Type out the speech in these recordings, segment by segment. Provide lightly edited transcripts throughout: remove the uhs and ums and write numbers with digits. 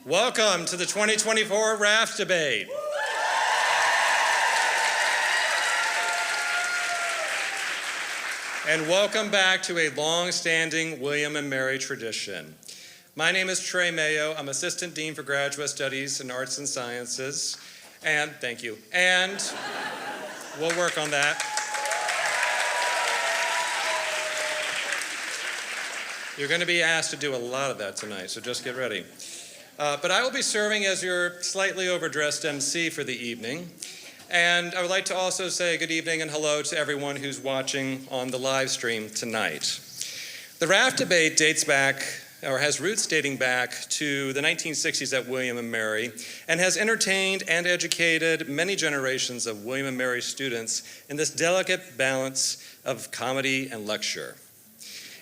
Welcome to the 2024 Raft Debate. And welcome back to a long-standing William and Mary tradition. My name is Trey Mayo. I'm Assistant Dean for Graduate Studies in Arts and Sciences. And thank you. And we'll work on that. You're going to be asked to do a lot of that tonight, so just get ready. But I will be serving as your slightly overdressed MC for the evening. And I would like to also say good evening and hello to everyone who's watching on the live stream tonight. The Raft Debate dates back, or has roots dating back to the 1960s at William and Mary, and has entertained and educated many generations of William and Mary students in this delicate balance of comedy and lecture.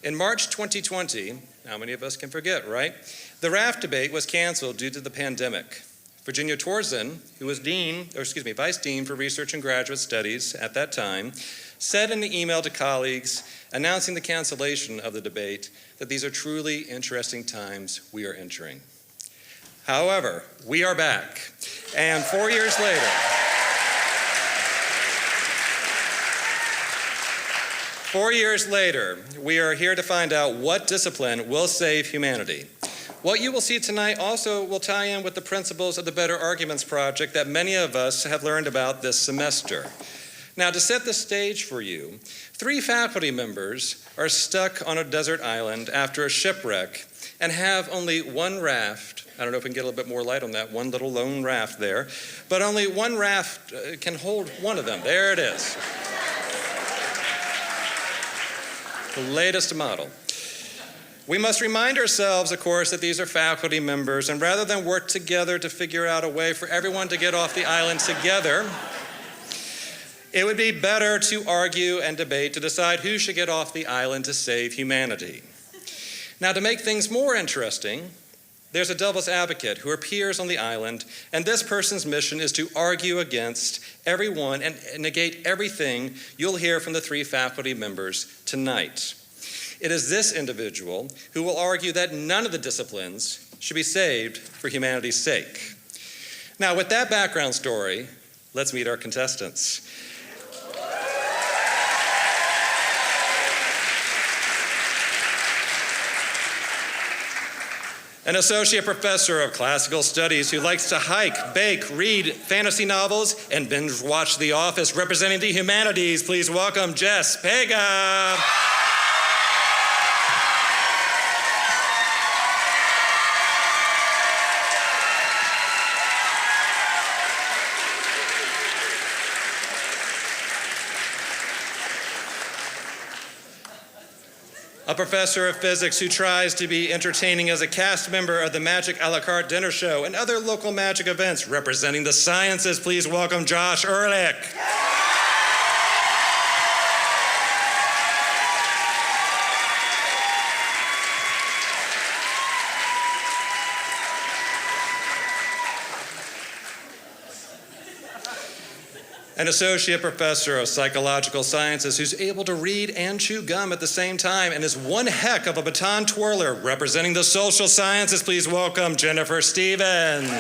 In March 2020, how many of us can forget, right? The Raft Debate was canceled due to the pandemic. Virginia Torzen, who was Vice Dean for Research and Graduate Studies at that time, said in an email to colleagues announcing the cancellation of the debate that these are truly interesting times we are entering. However, we are back, and 4 years later, we are here to find out what discipline will save humanity. What you will see tonight also will tie in with the principles of the Better Arguments Project that many of us have learned about this semester. Now, to set the stage for you, 3 faculty members are stuck on a desert island after a shipwreck and have only one raft. I don't know if we can get a little bit more light on that, one little lone raft there, but only one raft can hold one of them. There it is. The latest model. We must remind ourselves, of course, that these are faculty members, and rather than work together to figure out a way for everyone to get off the island together, it would be better to argue and debate to decide who should get off the island to save humanity. Now, to make things more interesting, there's a devil's advocate who appears on the island, and this person's mission is to argue against everyone and negate everything you'll hear from the 3 faculty members tonight. It is this individual who will argue that none of the disciplines should be saved for humanity's sake. Now, with that background story, let's meet our contestants. An associate professor of classical studies who likes to hike, bake, read fantasy novels, and binge watch The Office, representing the humanities, please welcome Jess Pega. A professor of physics who tries to be entertaining as a cast member of the Magic a la carte dinner show and other local magic events, representing the sciences, please welcome Josh Ehrlich. An associate professor of psychological sciences who's able to read and chew gum at the same time and is one heck of a baton twirler, representing the social sciences, please welcome Jennifer Stevens.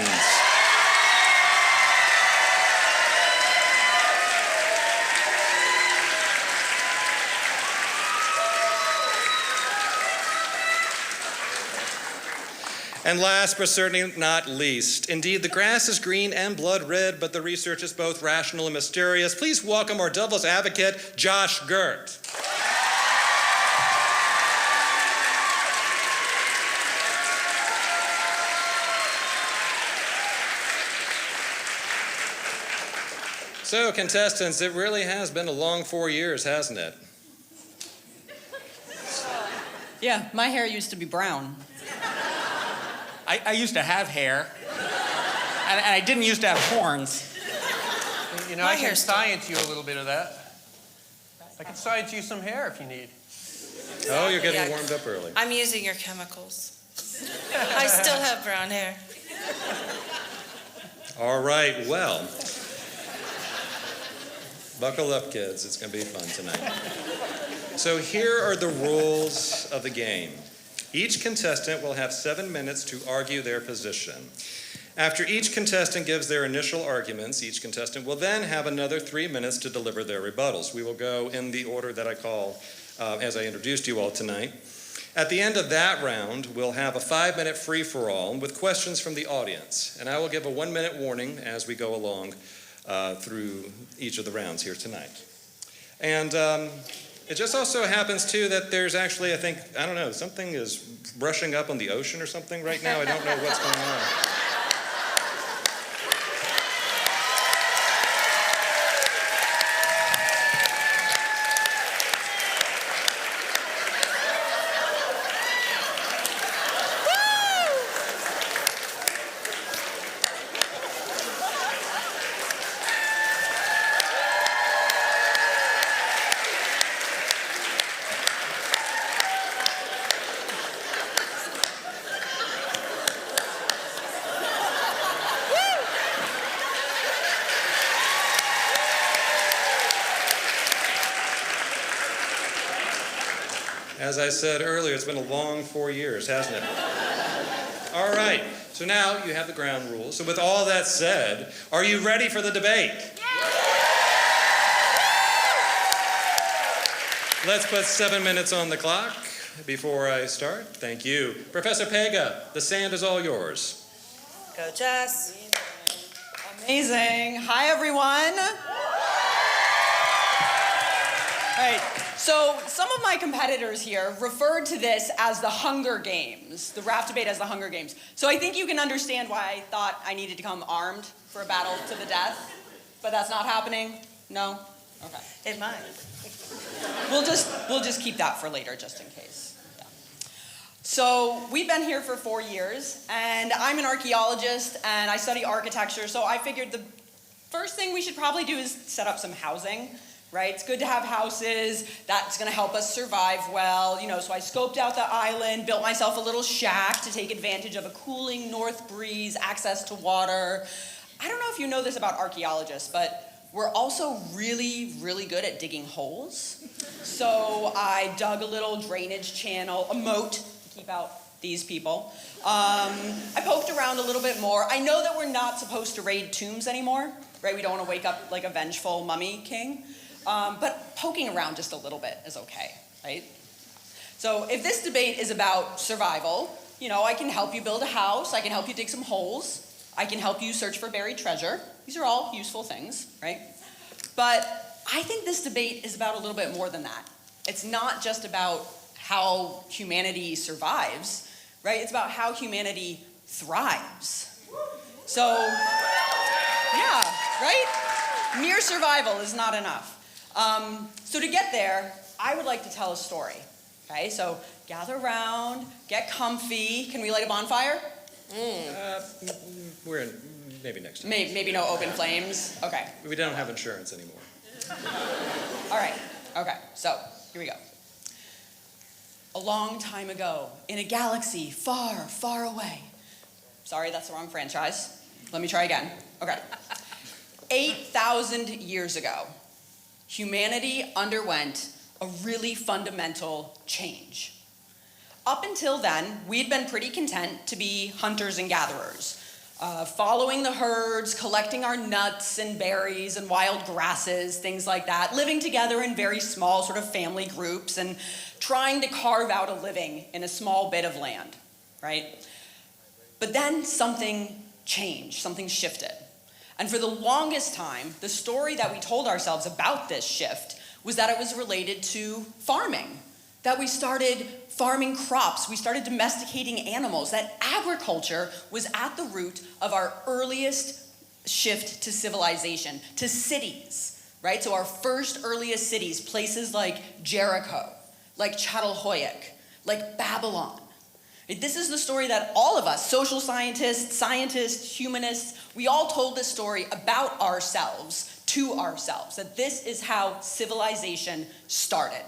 And last but certainly not least, indeed, the grass is green and blood red, but the research is both rational and mysterious. Please welcome our devil's advocate, Josh Gert. So, contestants, it really has been a long 4 years, hasn't it? Yeah, my hair used to be brown. I used to have hair, and I didn't used to have horns. You know, I can science you a little bit of that. I can science you some hair if you need. Oh, you're getting warmed up early. I'm using your chemicals. I still have brown hair. All right, well, buckle up, kids. It's going to be fun tonight. So here are the rules of the game. Each contestant will have 7 minutes to argue their position. After each contestant gives their initial arguments, each contestant will then have another 3 minutes to deliver their rebuttals. We will go in the order that I call as I introduced you all tonight. At the end of that round, we'll have a 5-minute free-for-all with questions from the audience, and I will give a 1-minute warning as we go along through each of the rounds here tonight. And it just also happens, too, that there's actually, I don't know, something is brushing up on the ocean or something right now. I don't know what's going on. As I said earlier, it's been a long 4 years, hasn't it? All right, so now you have the ground rules. So with all that said, are you ready for the debate? Let's put 7 minutes on the clock before I start. Thank you. Professor Pega, the sand is all yours. Go, Jess. Amazing. Hi, everyone. All right. So some of my competitors here referred to this as the Hunger Games, the Raft Debate as the Hunger Games. So I think you can understand why I thought I needed to come armed for a battle to the death. But that's not happening? No? Okay. It might. We'll just keep that for later, just in case. Yeah. So we've been here for 4 years, and I'm an archaeologist, and I study architecture, so I figured the first thing we should probably do is set up some housing. Right? It's good to have houses. That's going to help us survive well. So I scoped out the island, built myself a little shack to take advantage of a cooling north breeze, access to water. I don't know if you know this about archaeologists, but we're also really, really good at digging holes. So I dug a little drainage channel, a moat, to keep out these people. I poked around a little bit more. I know that we're not supposed to raid tombs anymore, right? We don't want to wake up like a vengeful mummy king. But poking around just a little bit is okay, right? So if this debate is about survival, I can help you build a house, I can help you dig some holes, I can help you search for buried treasure. These are all useful things, right? But I think this debate is about a little bit more than that. It's not just about how humanity survives, right? It's about how humanity thrives. So, yeah, right? Mere survival is not enough. So to get there, I would like to tell a story. Okay, so gather around, get comfy. Can we light a bonfire? We're in, maybe next time. Maybe no open flames. Okay. We don't have insurance anymore. All right. Okay. So here we go. A long time ago, in a galaxy far, far away. Sorry, that's the wrong franchise. Let me try again. Okay. 8,000 years ago, humanity underwent a really fundamental change. Up until then, we'd been pretty content to be hunters and gatherers, following the herds, collecting our nuts and berries and wild grasses, things like that, living together in very small sort of family groups and trying to carve out a living in a small bit of land, right? But then something changed, something shifted. And for the longest time, the story that we told ourselves about this shift was that it was related to farming, that we started farming crops, we started domesticating animals, that agriculture was at the root of our earliest shift to civilization, to cities, right? So our first earliest cities, places like Jericho, like Çatalhöyük, like Babylon. This is the story that all of us, social scientists, humanists, we all told this story about ourselves, to ourselves, that this is how civilization started.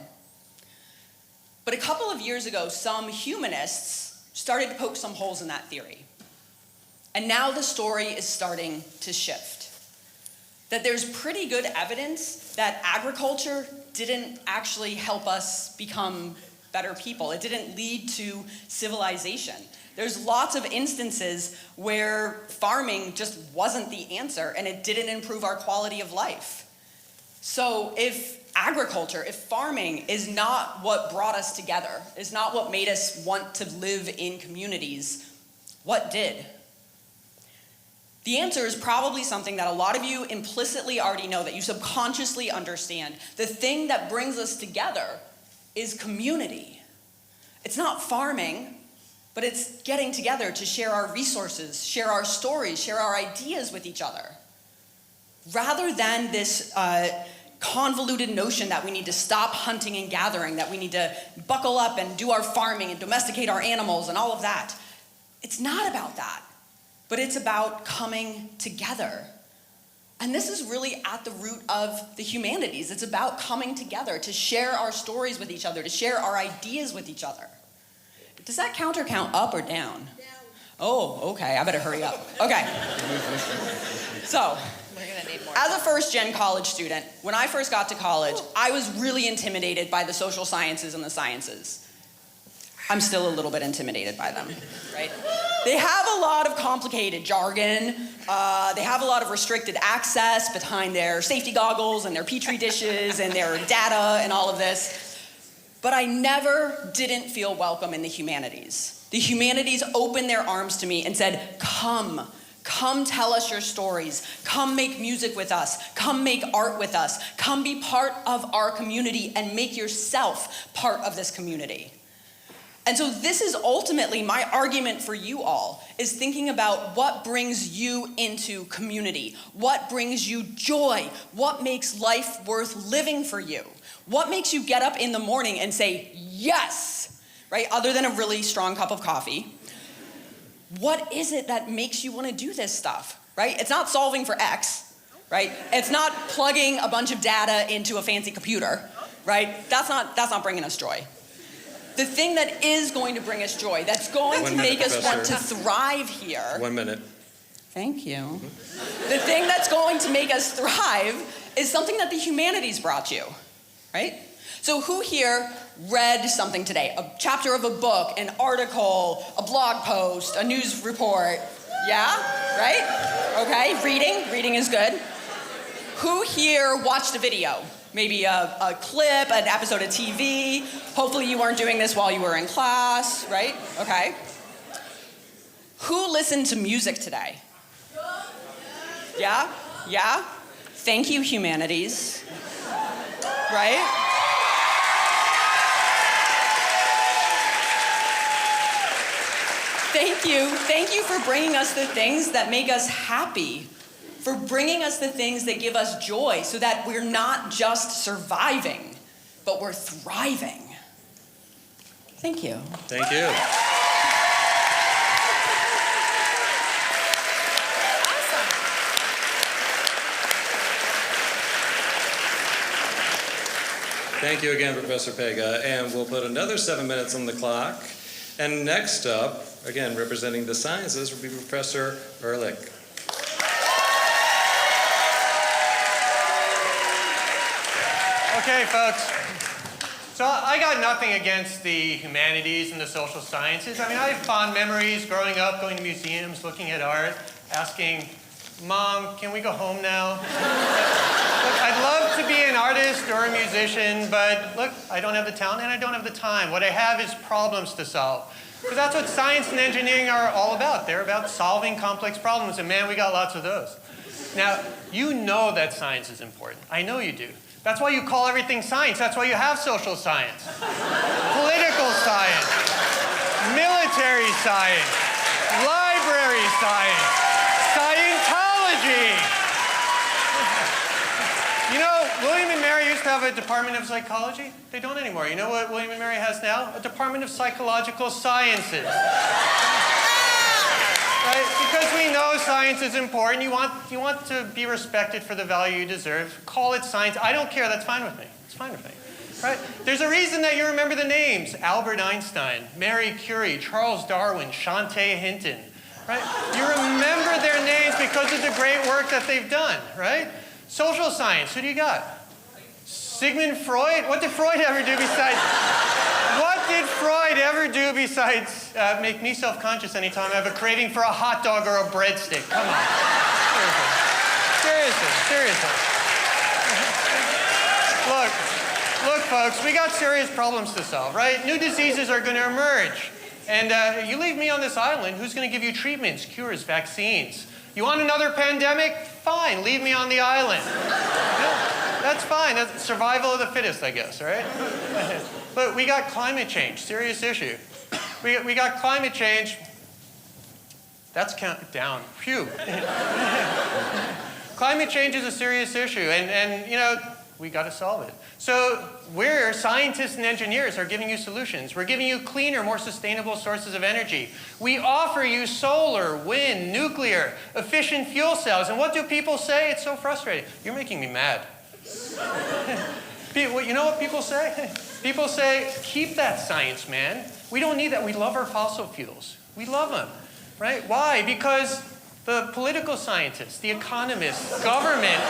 But a couple of years ago, some humanists started to poke some holes in that theory. And now the story is starting to shift. That there's pretty good evidence that agriculture didn't actually help us become better people. It didn't lead to civilization. There's lots of instances where farming just wasn't the answer and it didn't improve our quality of life. So if agriculture, if farming is not what brought us together, is not what made us want to live in communities, what did? The answer is probably something that a lot of you implicitly already know, that you subconsciously understand. The thing that brings us together is community. It's not farming, but it's getting together to share our resources, share our stories, share our ideas with each other. Rather than this convoluted notion that we need to stop hunting and gathering, that we need to buckle up and do our farming and domesticate our animals and all of that. It's not about that, but it's about coming together. And this is really at the root of the humanities. It's about coming together to share our stories with each other, to share our ideas with each other. Does that counter count up or down? Down. Oh, okay, I better hurry up. Okay. So, We're gonna need more. as a first-gen college student, when I first got to college, I was really intimidated by the social sciences and the sciences. I'm still a little bit intimidated by them, right? They have a lot of complicated jargon. They have a lot of restricted access behind their safety goggles and their petri dishes and their data and all of this. But I never didn't feel welcome in the humanities. The humanities opened their arms to me and said, come tell us your stories. Come make music with us. Come make art with us. Come be part of our community and make yourself part of this community. And so this is ultimately my argument for you all, is thinking about what brings you into community, what brings you joy, what makes life worth living for you, what makes you get up in the morning and say, yes, right? Other than a really strong cup of coffee. What is it that makes you want to do this stuff, right? It's not solving for X, right? It's not plugging a bunch of data into a fancy computer, right? That's not bringing us joy. The thing that is going to bring us joy, that's going to make us want to thrive here. 1 minute. Thank you. The thing that's going to make us thrive is something that the humanities brought you, right? So who here read something today? A chapter of a book, an article, a blog post, a news report? Yeah? Right? Okay, reading is good. Who here watched a video? Maybe a clip, an episode of TV. Hopefully you weren't doing this while you were in class, right? Okay. Who listened to music today? Yeah? Yeah? Thank you, humanities. Right? Thank you for bringing us the things that make us happy, for bringing us the things that give us joy, so that we're not just surviving, but we're thriving. Thank you. Thank you. Thank you again, Professor Pega. And we'll put another 7 minutes on the clock. And next up, again, representing the sciences, will be Professor Ehrlich. Okay, folks. So I got nothing against the humanities and the social sciences. I mean, I have fond memories growing up, going to museums, looking at art, asking, Mom, can we go home now? Look, I'd love to be an artist or a musician, but look, I don't have the talent and I don't have the time. What I have is problems to solve. Because that's what science and engineering are all about. They're about solving complex problems, and man, we got lots of those. Now, you know that science is important. I know you do. That's why you call everything science. That's why you have social science, political science, military science, library science, Scientology. You know, William and Mary used to have a department of psychology. They don't anymore. You know what William and Mary has now? A department of psychological sciences. Right? Because we know science is important. You want to be respected for the value you deserve. Call it science. I don't care. That's fine with me. It's fine with me. Right? There's a reason that you remember the names. Albert Einstein, Marie Curie, Charles Darwin, Shantae Hinton. Right? You remember their names because of the great work that they've done. Right? Social science. Who do you got? Sigmund Freud? What did Freud ever do besides... What What did Freud ever do besides make me self-conscious anytime I have a craving for a hot dog or a breadstick? Come on. Seriously. Look, folks, we got serious problems to solve, right? New diseases are going to emerge. And you leave me on this island, who's going to give you treatments, cures, vaccines? You want another pandemic? Fine, leave me on the island. Yeah, that's fine. That's survival of the fittest, I guess, right? But we got climate change, serious issue. We got climate change. That's counted down. Phew. Climate change is a serious issue, and you know, we got to solve it. So we're scientists and engineers are giving you solutions. We're giving you cleaner, more sustainable sources of energy. We offer you solar, wind, nuclear, efficient fuel cells. And what do people say? It's so frustrating. You're making me mad. You know what people say? People say, keep that science, man. We don't need that. We love our fossil fuels. We love them, right? Why? Because the political scientists, the economists, government,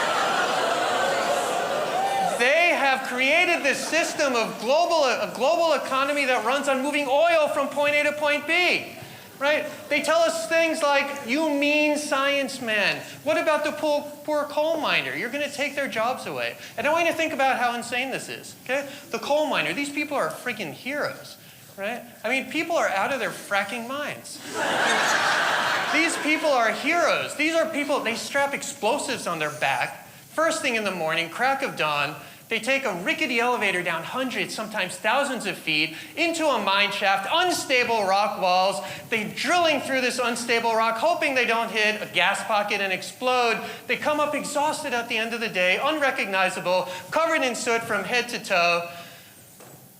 they have created this system of a global economy that runs on moving oil from point A to point B, right? They tell us things like, you mean science, man. What about the poor coal miner? You're going to take their jobs away. And I want you to think about how insane this is, okay? The coal miner, these people are freaking heroes, right? I mean, people are out of their fracking minds. These people are heroes. These are people, they strap explosives on their back. First thing in the morning, crack of dawn, they take a rickety elevator down hundreds, sometimes thousands of feet, into a mine shaft, unstable rock walls. They're drilling through this unstable rock, hoping they don't hit a gas pocket and explode. They come up exhausted at the end of the day, unrecognizable, covered in soot from head to toe.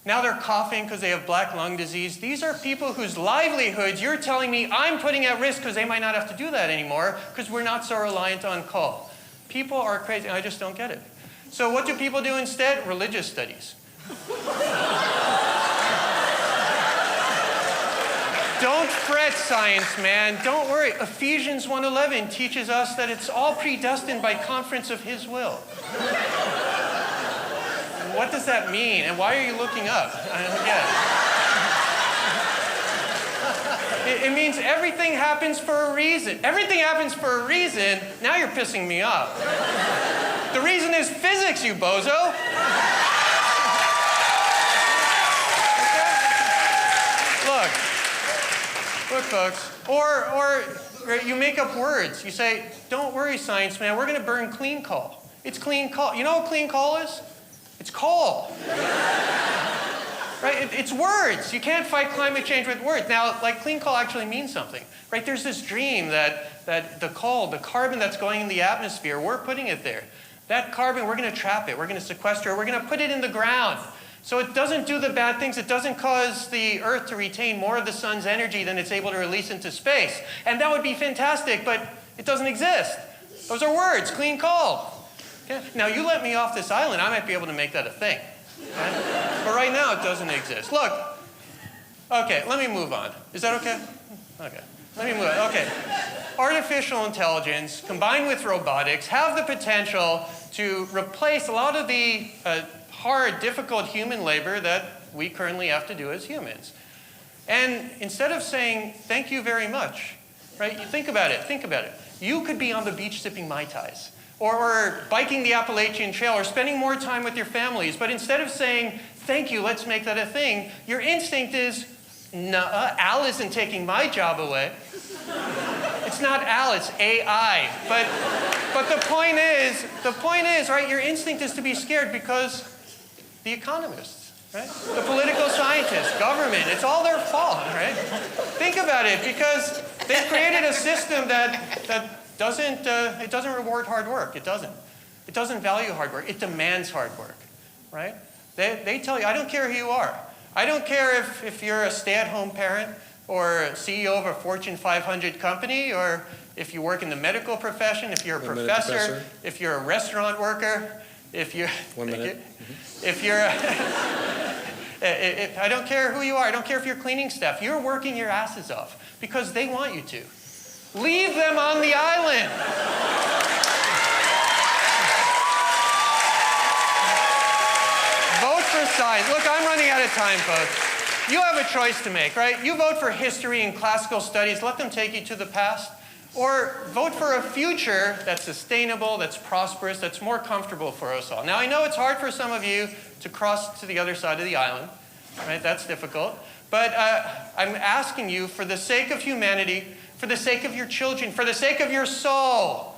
Now they're coughing because they have black lung disease. These are people whose livelihoods you're telling me I'm putting at risk because they might not have to do that anymore because we're not so reliant on coal. People are crazy. I just don't get it. So what do people do instead? Religious studies. Don't fret, science, man. Don't worry. Ephesians 1:11 teaches us that it's all predestined by conference of His will. What does that mean? And why are you looking up? I don't get it. It means everything happens for a reason. Everything happens for a reason. Now you're pissing me off. The reason is physics, you bozo. Okay? Look, folks. Or you make up words. You say, don't worry, science man, we're going to burn clean coal. It's clean coal. You know what clean coal is? It's coal. Right? It's words. You can't fight climate change with words. Now, like, clean coal actually means something, right? There's this dream that the coal, the carbon that's going in the atmosphere, we're putting it there. That carbon, we're going to trap it. We're going to sequester it. We're going to put it in the ground. So it doesn't do the bad things. It doesn't cause the Earth to retain more of the sun's energy than it's able to release into space. And that would be fantastic, but it doesn't exist. Those are words, clean coal. Okay? Now, you let me off this island, I might be able to make that a thing. Okay? But right now, it doesn't exist. Look, okay, let me move on. Is that okay? Okay, let me move on. Okay. Artificial intelligence combined with robotics have the potential to replace a lot of the hard, difficult human labor that we currently have to do as humans. And instead of saying, thank you very much, right? You think about it. You could be on the beach sipping Mai Tais, or biking the Appalachian Trail, or spending more time with your families. But instead of saying, thank you, let's make that a thing, your instinct is, nuh-uh, Al isn't taking my job away. It's not Al, it's AI. But the point is, right, your instinct is to be scared because the economists, right? The political scientists, government, it's all their fault, right? Think about it, because they've created a system that doesn't reward hard work. It doesn't. It doesn't value hard work. It demands hard work, right? They tell you, I don't care who you are. I don't care if you're a stay-at-home parent or CEO of a Fortune 500 company, or if you work in the medical profession, if you're a professor, if you're a restaurant worker, if you're... 1 minute. If you're... I don't care who you are. I don't care if you're cleaning staff. You're working your asses off because they want you to. Leave them on the island. Vote for science. Look, I'm running out of time, folks. you have a choice to make, right? You vote for history and classical studies, let them take you to the past, or vote for a future that's sustainable, that's prosperous, that's more comfortable for us all. Now, I know it's hard for some of you to cross to the other side of the island, right? That's difficult. But I'm asking you, for the sake of humanity, for the sake of your children, for the sake of your soul,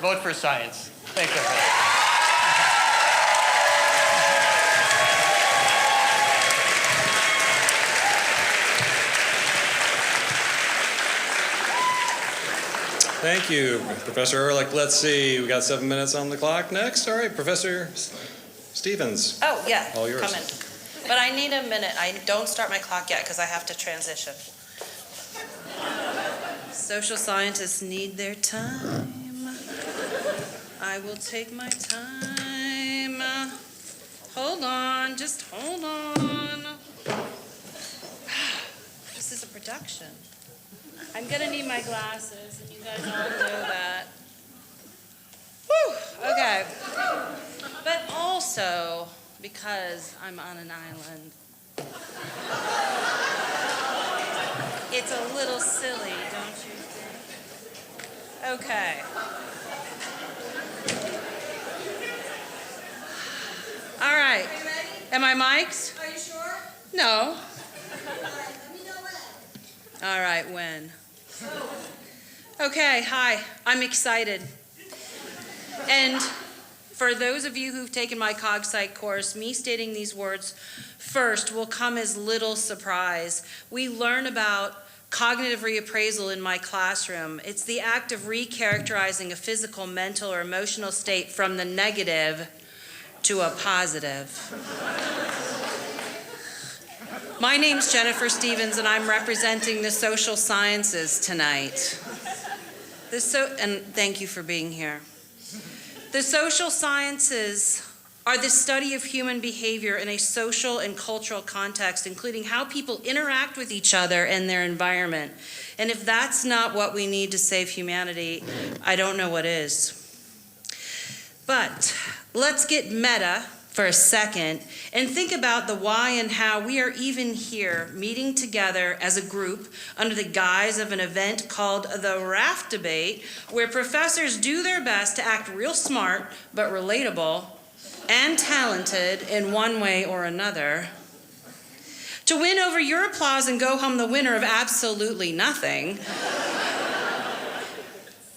vote for science. Thanks, everybody. Thank you, Professor Ehrlich. Let's see, we got 7 minutes on the clock next. All right, Professor Stevens. Oh, yeah, All yours. coming. But I need a minute. I don't start my clock yet because I have to transition. Social scientists need their time. I will take my time. Hold on, just hold on. This is a production. I'm gonna need my glasses, and you guys all know that. Whew, okay. But also, because I'm on an island, it's a little silly, don't you think? Okay. All right. Are you ready? Am I mic'd? Are you sure? No. All right, let me know when. All right, when? Okay, hi, I'm excited. And for those of you who've taken my Cog Psych course, me stating these words first will come as little surprise. We learn about cognitive reappraisal in my classroom. It's the act of recharacterizing a physical, mental, or emotional state from the negative to a positive. My name's Jennifer Stevens, and I'm representing the social sciences tonight. And thank you for being here. The social sciences are the study of human behavior in a social and cultural context, including how people interact with each other and their environment. And if that's not what we need to save humanity, I don't know what is. But let's get meta for a second and think about the why and how we are even here meeting together as a group under the guise of an event called the Raft Debate, where professors do their best to act real smart but relatable and talented in one way or another, to win over your applause and go home the winner of absolutely nothing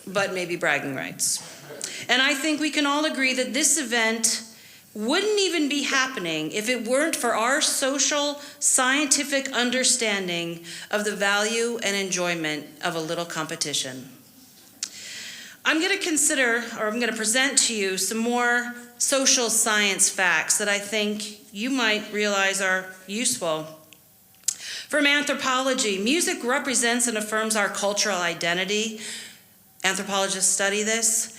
but maybe bragging rights. And I think we can all agree that this event wouldn't even be happening if it weren't for our social scientific understanding of the value and enjoyment of a little competition. I'm going to present to you some more social science facts that I think you might realize are useful. From anthropology, music represents and affirms our cultural identity. Anthropologists study this.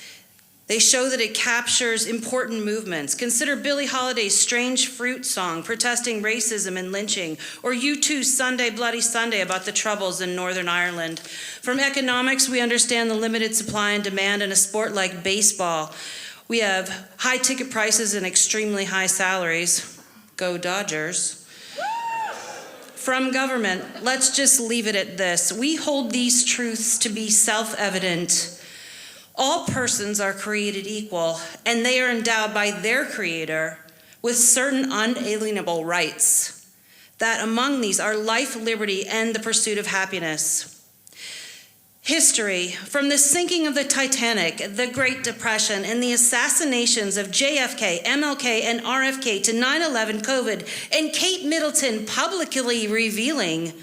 They show that it captures important movements. Consider Billie Holiday's Strange Fruit song protesting racism and lynching, or U2's Sunday Bloody Sunday about the troubles in Northern Ireland. From economics, we understand the limited supply and demand in a sport like baseball. We have high ticket prices and extremely high salaries. Go Dodgers. From government, let's just leave it at this. We hold these truths to be self-evident. All persons are created equal, and they are endowed by their Creator with certain unalienable rights. That among these are life, liberty, and the pursuit of happiness. History, from the sinking of the Titanic, the Great Depression, and the assassinations of JFK, MLK, and RFK to 9/11, COVID, and Kate Middleton publicly revealing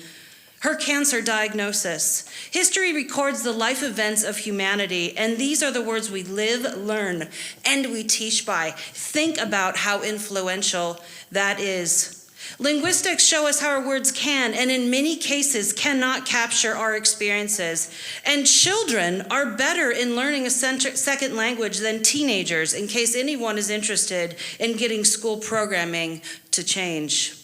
her cancer diagnosis. History records the life events of humanity, and these are the words we live, learn, and we teach by. Think about how influential that is. Linguistics show us how our words can, and in many cases, cannot capture our experiences. And children are better in learning a second language than teenagers, in case anyone is interested in getting school programming to change.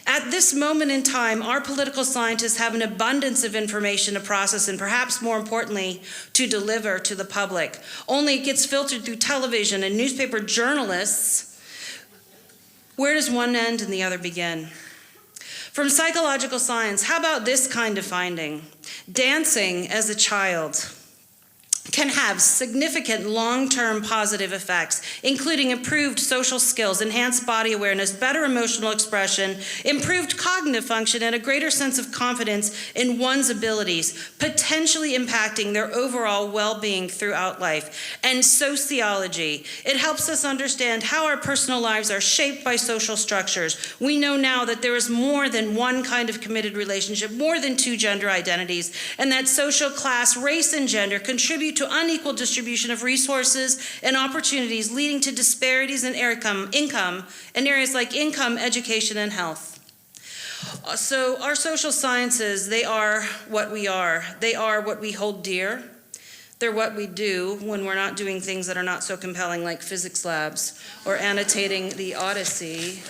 At this moment in time, our political scientists have an abundance of information to process and perhaps more importantly, to deliver to the public. Only it gets filtered through television and newspaper journalists. Where does one end and the other begin? From psychological science, how about this kind of finding? Dancing as a child can have significant long-term positive effects, including improved social skills, enhanced body awareness, better emotional expression, improved cognitive function, and a greater sense of confidence in one's abilities, potentially impacting their overall well-being throughout life. And sociology, it helps us understand how our personal lives are shaped by social structures. We know now that there is more than one kind of committed relationship, more than two gender identities, and that social class, race, and gender contribute to unequal distribution of resources and opportunities, leading to disparities in income in areas like income, education, and health. So our social sciences, they are what we are. They are what we hold dear. They're what we do when we're not doing things that are not so compelling, like physics labs or annotating the Odyssey.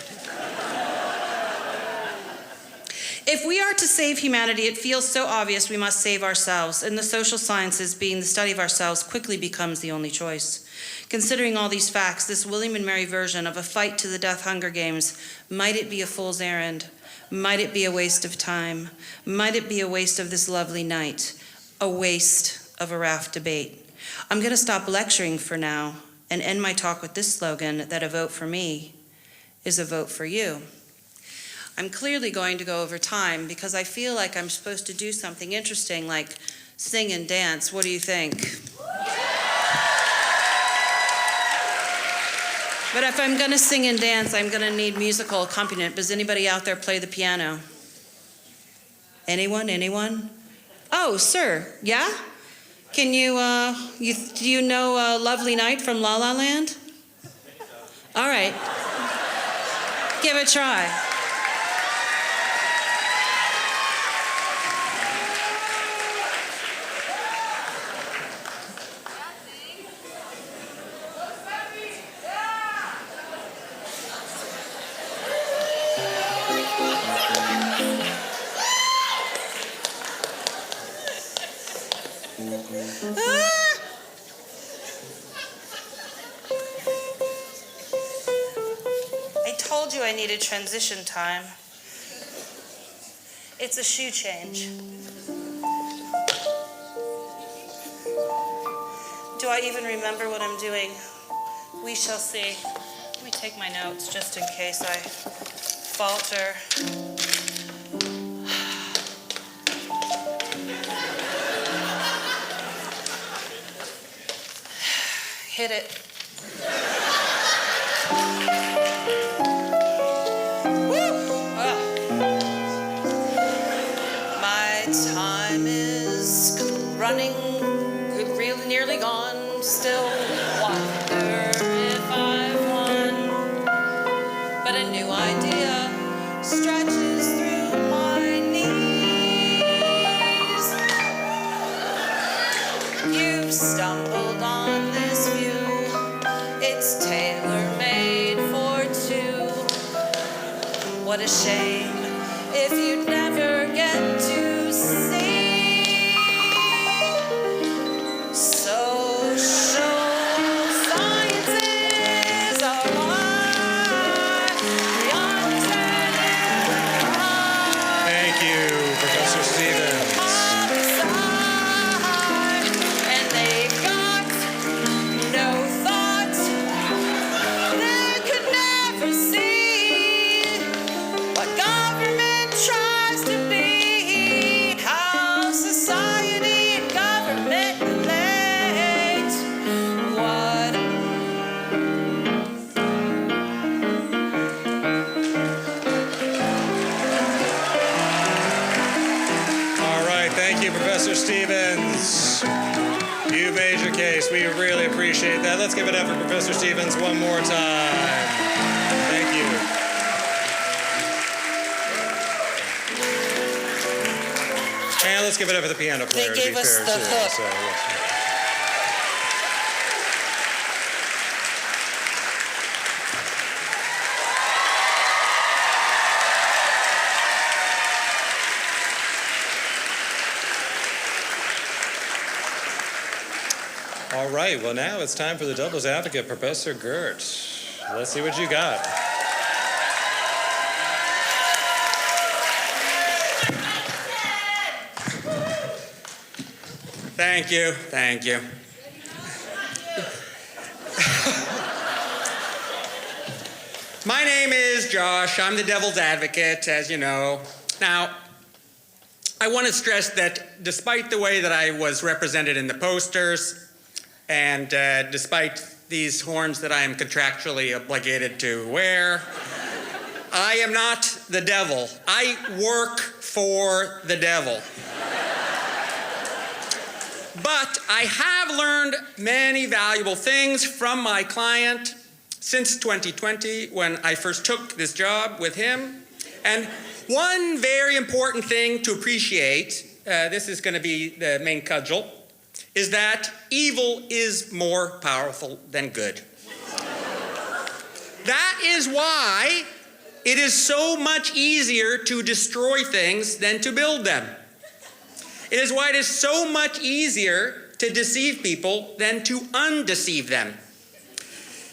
If we are to save humanity, it feels so obvious we must save ourselves, and the social sciences, being the study of ourselves, quickly becomes the only choice. Considering all these facts, this William and Mary version of a fight to the death Hunger Games, might it be a fool's errand? Might it be a waste of time? Might it be a waste of this lovely night? A waste of a raft debate? I'm going to stop lecturing for now and end my talk with this slogan, that a vote for me is a vote for you. I'm clearly going to go over time because I feel like I'm supposed to do something interesting like sing and dance. What do you think? But if I'm going to sing and dance, I'm going to need musical accompaniment. Does anybody out there play the piano? Anyone? Anyone? Oh, sir. Yeah? Can you, do you know Lovely Night from La La Land? All right. Give it a try. I told you I needed transition time. It's a shoe change. Do I even remember what I'm doing? We shall see. Let me take my notes just in case I falter. Hit it. My time is running, really nearly gone. Still wonder if I've won. But a new idea stretches through my knees. You've stumbled on this view. It's tailor-made for two. What a shame if you'd never get to see. Social sciences are mine. The understanding of Thank you, Professor Stevens. and they've got no thought. They could never see what government tries to be, how society and government relate. What All right, thank you, Professor Stevens. You made your case. We really appreciate that. Let's give it up for Professor Stevens one more time. Thank you. And let's give it up for the piano player. gave us the hook. Yes. All right, well now it's time for the Devil's Advocate, Professor Gert. Let's see what you got. Thank you, thank you. My name is Josh. I'm the devil's advocate, as you know. Now, I want to stress that despite the way that I was represented in the posters, and despite these horns that I am contractually obligated to wear, I am not the devil. I work for the devil. But I have learned many valuable things from my client since 2020 when I first took this job with him. And one very important thing to appreciate, this is going to be the main cudgel, is that evil is more powerful than good. That is why it is so much easier to destroy things than to build them. It is why it is so much easier to deceive people than to undeceive them.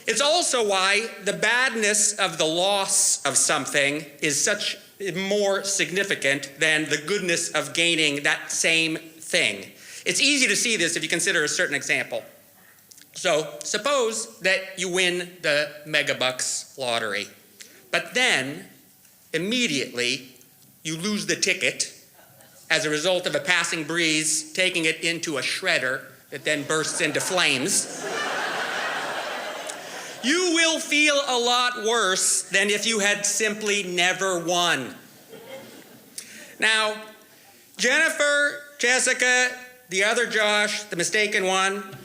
It's also why the badness of the loss of something is such more significant than the goodness of gaining that same thing. It's easy to see this if you consider a certain example. So suppose that you win the megabucks lottery, but then immediately you lose the ticket as a result of a passing breeze taking it into a shredder that then bursts into flames. You will feel a lot worse than if you had simply never won. Now, Jennifer, Jessica, the other Josh, the mistaken one,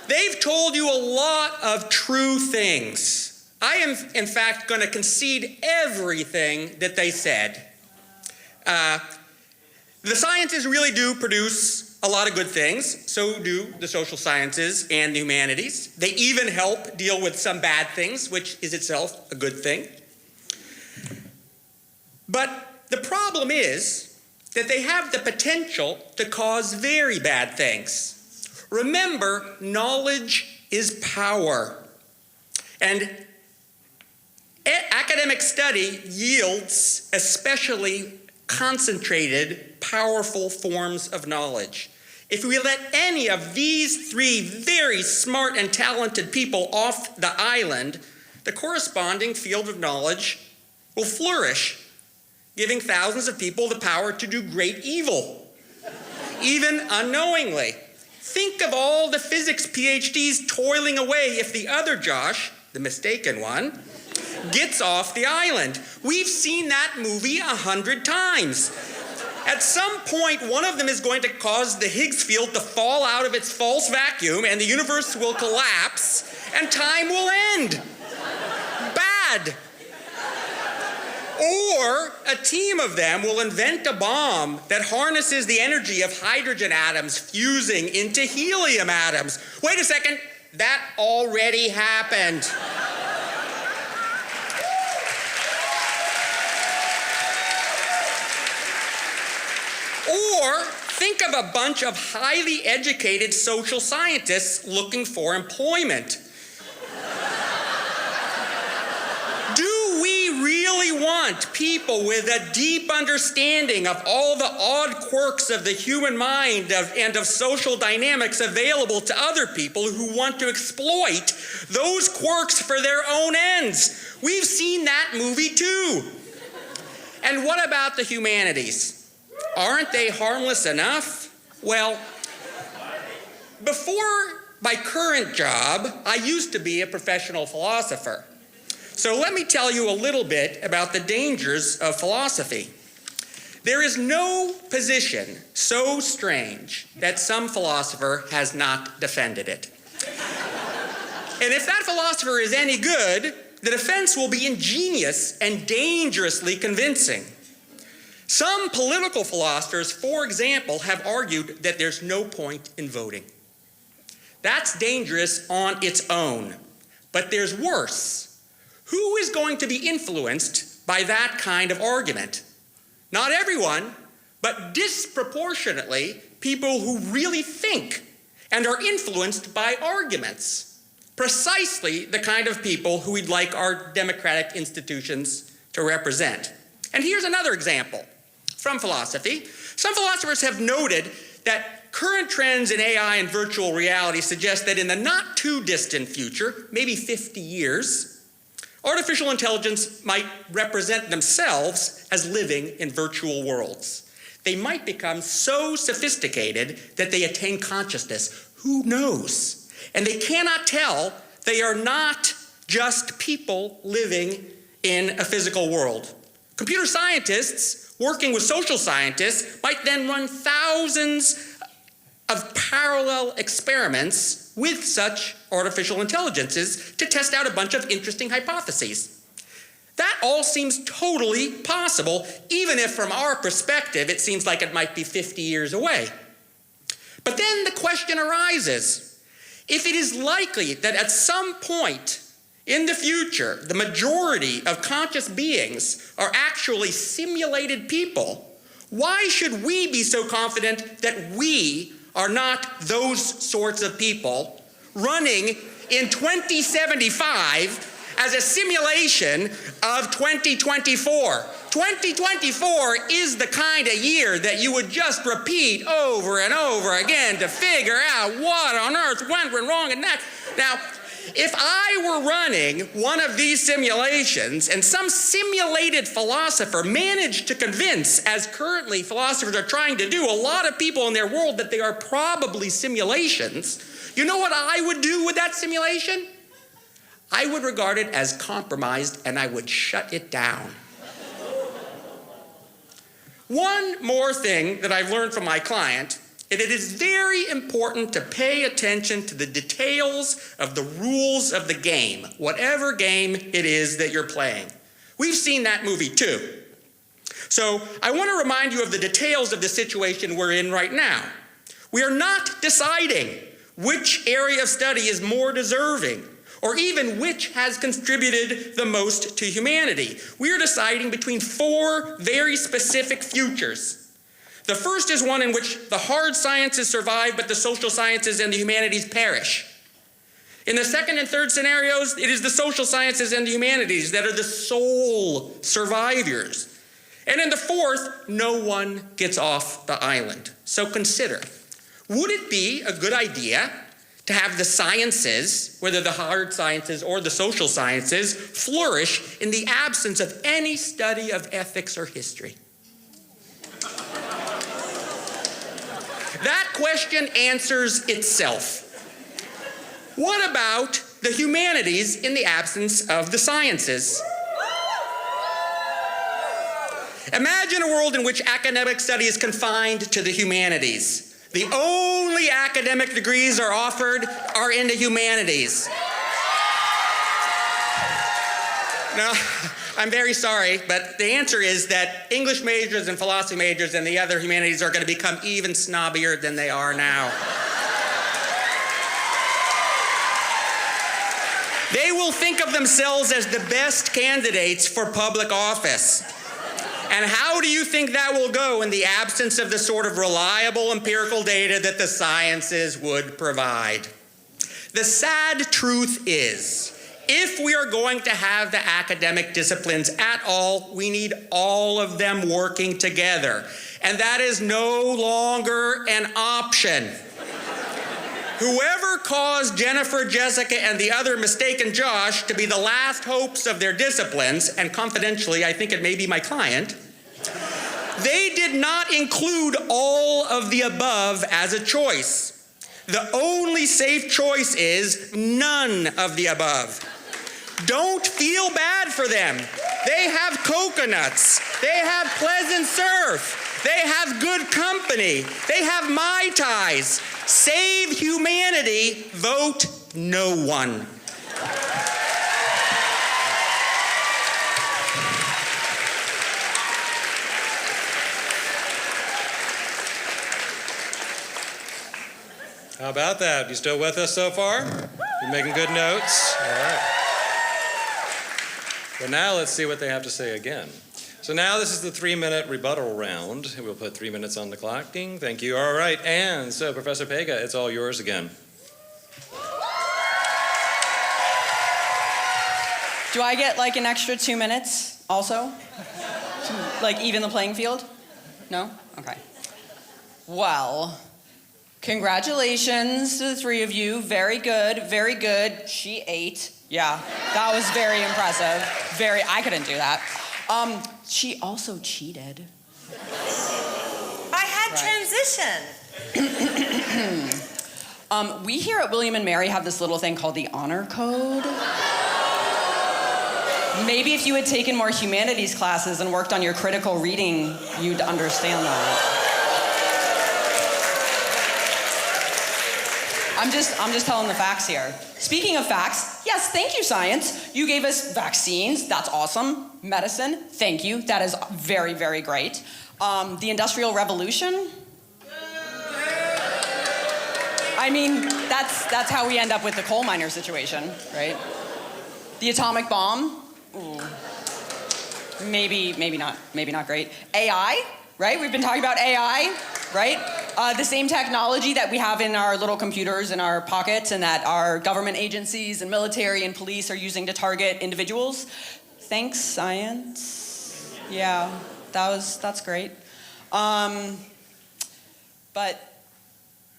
they've told you a lot of true things. I am, in fact, going to concede everything that they said. The sciences really do produce a lot of good things. So do the social sciences and the humanities. They even help deal with some bad things, which is itself a good thing. But the problem is that they have the potential to cause very bad things. Remember, knowledge is power. And academic study yields especially concentrated, powerful forms of knowledge. If we let any of these three very smart and talented people off the island, the corresponding field of knowledge will flourish, giving thousands of people the power to do great evil, even unknowingly. Think of all the physics PhDs toiling away if the other Josh, the mistaken one, gets off the island. We've seen that movie 100 times. At some point, one of them is going to cause the Higgs field to fall out of its false vacuum, and the universe will collapse, and time will end. Bad. Or a team of them will invent a bomb that harnesses the energy of hydrogen atoms fusing into helium atoms. Wait a second, that already happened. Or think of a bunch of highly educated social scientists looking for employment. Do we really want people with a deep understanding of all the odd quirks of the human mind and of social dynamics available to other people who want to exploit those quirks for their own ends? We've seen that movie too. And what about the humanities? Aren't they harmless enough? Well, before my current job, I used to be a professional philosopher. So let me tell you a little bit about the dangers of philosophy. There is no position so strange that some philosopher has not defended it. And if that philosopher is any good, the defense will be ingenious and dangerously convincing. Some political philosophers, for example, have argued that there's no point in voting. That's dangerous on its own. But there's worse. Who is going to be influenced by that kind of argument? Not everyone, but disproportionately people who really think and are influenced by arguments. Precisely the kind of people who we'd like our democratic institutions to represent. And here's another example from philosophy. Some philosophers have noted that current trends in AI and virtual reality suggest that in the not too distant future, maybe 50 years, artificial intelligence might represent themselves as living in virtual worlds. They might become so sophisticated that they attain consciousness. Who knows? And they cannot tell they are not just people living in a physical world. Computer scientists working with social scientists might then run thousands of parallel experiments with such artificial intelligences to test out a bunch of interesting hypotheses. That all seems totally possible, even if from our perspective it seems like it might be 50 years away. But then the question arises, if it is likely that at some point in the future, the majority of conscious beings are actually simulated people, why should we be so confident that we are not those sorts of people running in 2075 as a simulation of 2024? 2024 is the kind of year that you would just repeat over and over again to figure out what on earth went wrong in that. Now, if I were running one of these simulations and some simulated philosopher managed to convince, as currently philosophers are trying to do, a lot of people in their world that they are probably simulations, you know what I would do with that simulation? I would regard it as compromised and I would shut it down. One more thing that I've learned from my client, it is very important to pay attention to the details of the rules of the game, whatever game it is that you're playing. We've seen that movie too. So I want to remind you of the details of the situation we're in right now. We are not deciding which area of study is more deserving, or even which has contributed the most to humanity. We are deciding between four very specific futures. The first is one in which the hard sciences survive, but the social sciences and the humanities perish. In the second and third scenarios, it is the social sciences and the humanities that are the sole survivors. And in the fourth, no one gets off the island. So consider, would it be a good idea to have the sciences, whether the hard sciences or the social sciences, flourish in the absence of any study of ethics or history? That question answers itself. What about the humanities in the absence of the sciences? Imagine a world in which academic study is confined to the humanities. The only academic degrees are offered are in the humanities. Now, I'm very sorry, but the answer is that English majors and philosophy majors and the other humanities are going to become even snobbier than they are now. They will think of themselves as the best candidates for public office. And how do you think that will go in the absence of the sort of reliable empirical data that the sciences would provide? The sad truth is, if we are going to have the academic disciplines at all, we need all of them working together. And that is no longer an option. Whoever caused Jennifer, Jessica, and the other mistaken Josh to be the last hopes of their disciplines, and confidentially, I think it may be my client, they did not include all of the above as a choice. The only safe choice is none of the above. Don't feel bad for them. They have coconuts. They have pleasant surf. They have good company. They have Mai Tais. Save humanity, vote no one. How about that? You still with us so far? You making good notes? All right. Well, now let's see what they have to say again. So now this is the 3-minute rebuttal round. We'll put 3 minutes on the clock. Ding, thank you. All right, and so Professor Pega, it's all yours again. Do I get like an extra 2 minutes also? To like even the playing field? No? Okay. Well, Congratulations to the three of you. Very good, very good. She ate. Yeah, that was very impressive. I couldn't do that. She also cheated. I had transition. We here at William and Mary have this little thing called the honor code. Maybe if you had taken more humanities classes and worked on your critical reading, you'd understand that. I'm just telling the facts here. Speaking of facts, yes, thank you, science. You gave us vaccines, that's awesome. Medicine, thank you, that is very, very great. The Industrial Revolution? I mean, that's how we end up with the coal miner situation, right? The atomic bomb? Ooh. Maybe not great. AI, right? We've been talking about AI, right? The same technology that we have in our little computers in our pockets and that our government agencies and military and police are using to target individuals. Thanks, science. Yeah, that's great. But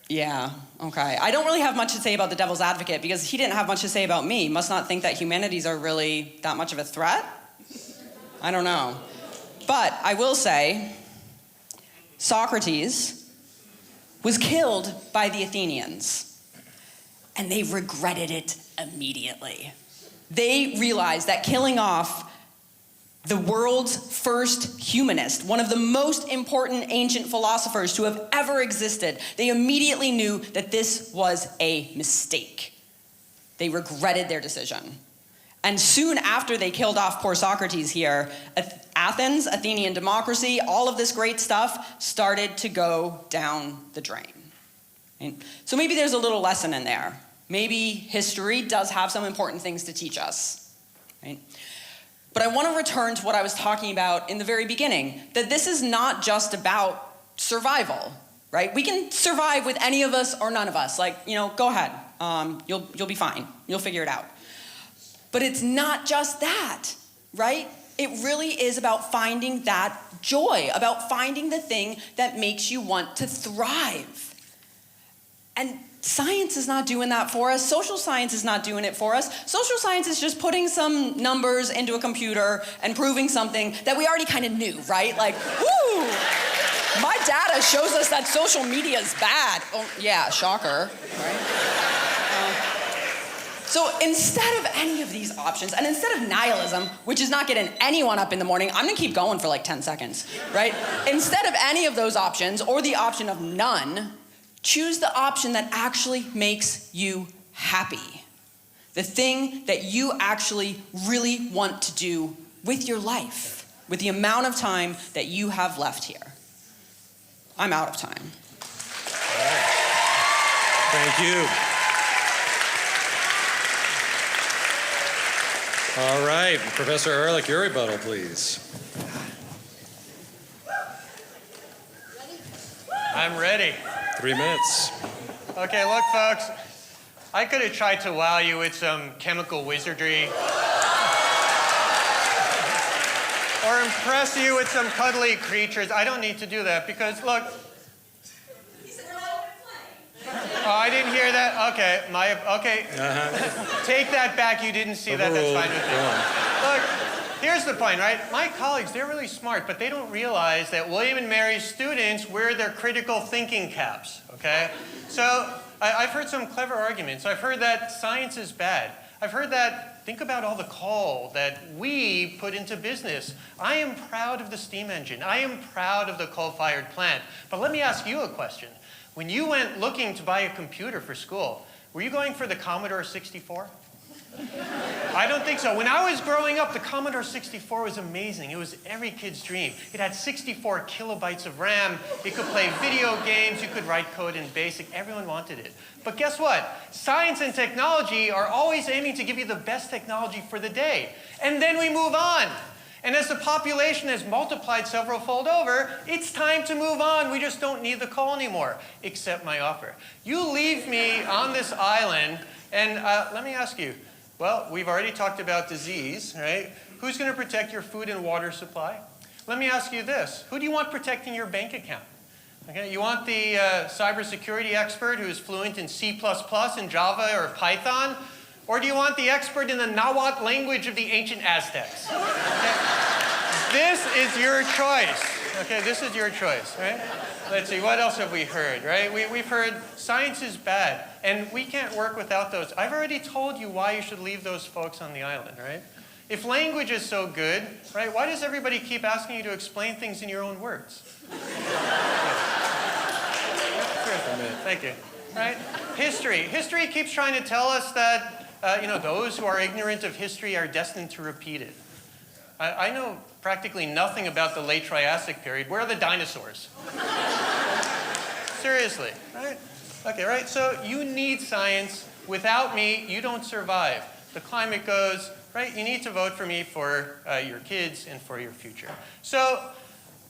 yeah, okay. I don't really have much to say about the devil's advocate because he didn't have much to say about me. Must not think that humanities are really that much of a threat? I don't know. But I will say, Socrates was killed by the Athenians, and they regretted it immediately. They realized that killing off the world's first humanist, one of the most important ancient philosophers to have ever existed, they immediately knew that this was a mistake. They regretted their decision. And soon after they killed off poor Socrates here, Athens, Athenian democracy, all of this great stuff started to go down the drain. Right? So maybe there's a little lesson in there. Maybe history does have some important things to teach us. Right? But I want to return to what I was talking about in the very beginning, that this is not just about survival, right? We can survive with any of us or none of us. Like, go ahead. You'll be fine. You'll figure it out. But it's not just that, right? It really is about finding that joy, about finding the thing that makes you want to thrive. And science is not doing that for us. Social science is not doing it for us. Social science is just putting some numbers into a computer and proving something that we already kind of knew, right? Like, woo! My data shows us that social media is bad. Oh, yeah, shocker, right? So instead of any of these options, and instead of nihilism, which is not getting anyone up in the morning, I'm gonna keep going for like 10 seconds, right? Instead of any of those options, or the option of none, choose the option that actually makes you happy. The thing that you actually really want to do with your life, with the amount of time that you have left here. I'm out of time. All right. Thank you. All right, Professor Ehrlich, your rebuttal, please. I'm ready. 3 minutes. Okay, look, folks. I could have tried to wow you with some chemical wizardry. Or impress you with some cuddly creatures. I don't need to do that because, look. Oh, I didn't hear that? Okay, okay. Take that back, you didn't see that, that's fine with me. Look, here's the point, right? My colleagues, they're really smart, but they don't realize that William and Mary's students wear their critical thinking caps, okay? So, I've heard some clever arguments. I've heard that science is bad. I've heard that, think about all the coal that we put into business. I am proud of the steam engine. I am proud of the coal-fired plant. But let me ask you a question. When you went looking to buy a computer for school, were you going for the Commodore 64? I don't think so. When I was growing up, the Commodore 64 was amazing. It was every kid's dream. It had 64 kilobytes of RAM. It could play video games. You could write code in BASIC. Everyone wanted it. But guess what? Science and technology are always aiming to give you the best technology for the day. And then we move on. And as the population has multiplied several fold over, it's time to move on. We just don't need the coal anymore. Accept my offer. You leave me on this island, and let me ask you, well, we've already talked about disease, right? Who's going to protect your food and water supply? Let me ask you this. Who do you want protecting your bank account? Okay, you want the cybersecurity expert who is fluent in C++, and Java, or Python? Or do you want the expert in the Nahuatl language of the ancient Aztecs? Okay? This is your choice. Okay, this is your choice, right? Let's see, what else have we heard, right? We've heard science is bad, and we can't work without those. I've already told you why you should leave those folks on the island, right? If language is so good, right, why does everybody keep asking you to explain things in your own words? Thank you. Right? History. History keeps trying to tell us that those who are ignorant of history are destined to repeat it. I know practically nothing about the late Triassic period. Where are the dinosaurs? Seriously, right? Okay, right? So you need science. Without me, you don't survive. The climate goes, right? You need to vote for me for your kids and for your future. So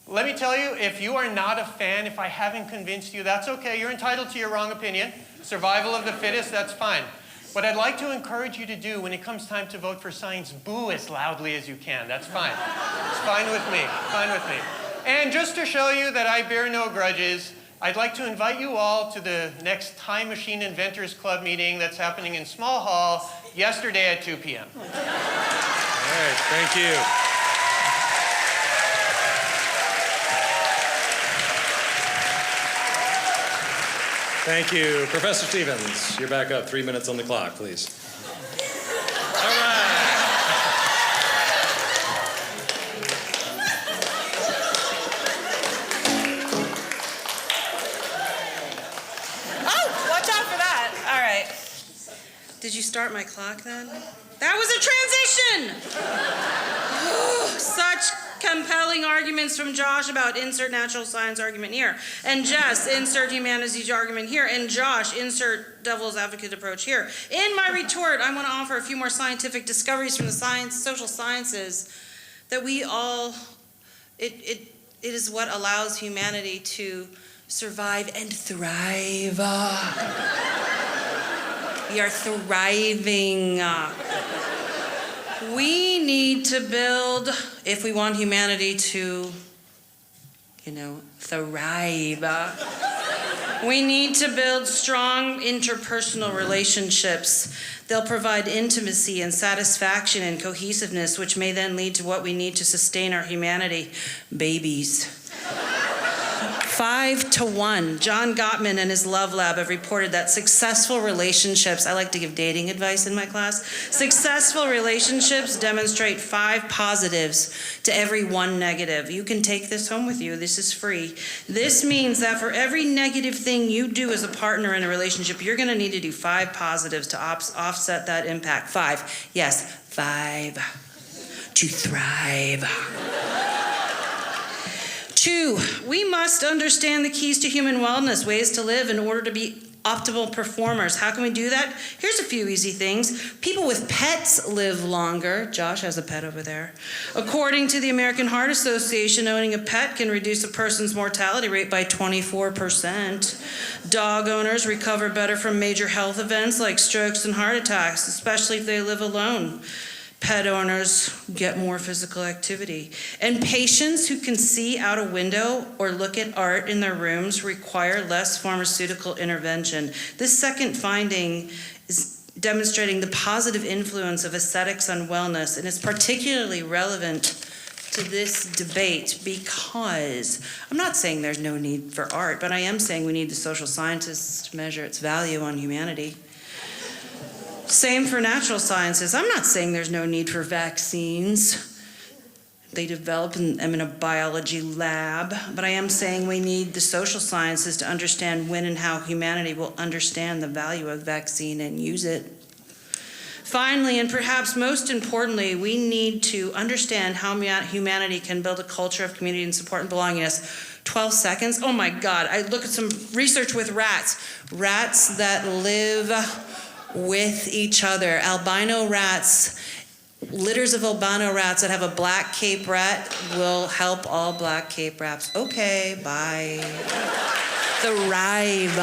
let me tell you, if you are not a fan, if I haven't convinced you, that's okay. You're entitled to your wrong opinion. Survival of the fittest, that's fine. What I'd like to encourage you to do when it comes time to vote for science, boo as loudly as you can. That's fine. It's fine with me. Fine with me. And just to show you that I bear no grudges, I'd like to invite you all to the next Time Machine Inventors Club meeting that's happening in Small Hall yesterday at 2 p.m. All right, thank you. Thank you. Professor Stevens, you're back up. 3 minutes on the clock, please. All right. Oh, watch out for that. All right. Did you start my clock then? That was a transition! Such compelling arguments from Josh about insert natural science argument here. And Jess, insert humanities argument here. And Josh, insert devil's advocate approach here. In my retort, I want to offer a few more scientific discoveries from the social sciences that we all, it is what allows humanity to survive and thrive. We are thriving. We need to build, if we want humanity to, thrive, we need to build strong interpersonal relationships. They'll provide intimacy and satisfaction and cohesiveness, which may then lead to what we need to sustain our humanity, babies. 5 to 1. John Gottman and his Love Lab have reported that successful relationships, I like to give dating advice in my class, successful relationships demonstrate 5 positives to every 1 negative. You can take this home with you. This is free. This means that for every negative thing you do as a partner in a relationship, you're going to need to do 5 positives to offset that impact. 5. Yes, 5. To thrive. 2, we must understand the keys to human wellness, ways to live in order to be optimal performers. How can we do that? Here's a few easy things. People with pets live longer. Josh has a pet over there. According to the American Heart Association, owning a pet can reduce a person's mortality rate by 24%. Dog owners recover better from major health events like strokes and heart attacks, especially if they live alone. Pet owners get more physical activity. And patients who can see out a window or look at art in their rooms require less pharmaceutical intervention. This second finding is demonstrating the positive influence of aesthetics on wellness, and it's particularly relevant to this debate because I'm not saying there's no need for art, but I am saying we need the social scientists to measure its value on humanity. Same for natural sciences. I'm not saying there's no need for vaccines. They develop them in a biology lab, but I am saying we need the social sciences to understand when and how humanity will understand the value of vaccine and use it. Finally, and perhaps most importantly, we need to understand how humanity can build a culture of community and support and belongingness. 12 seconds? Oh my God, I look at some research with rats. Rats that live with each other. Albino rats, litters of albino rats that have a black Cape rat will help all black Cape rats. Okay, bye. Thrive.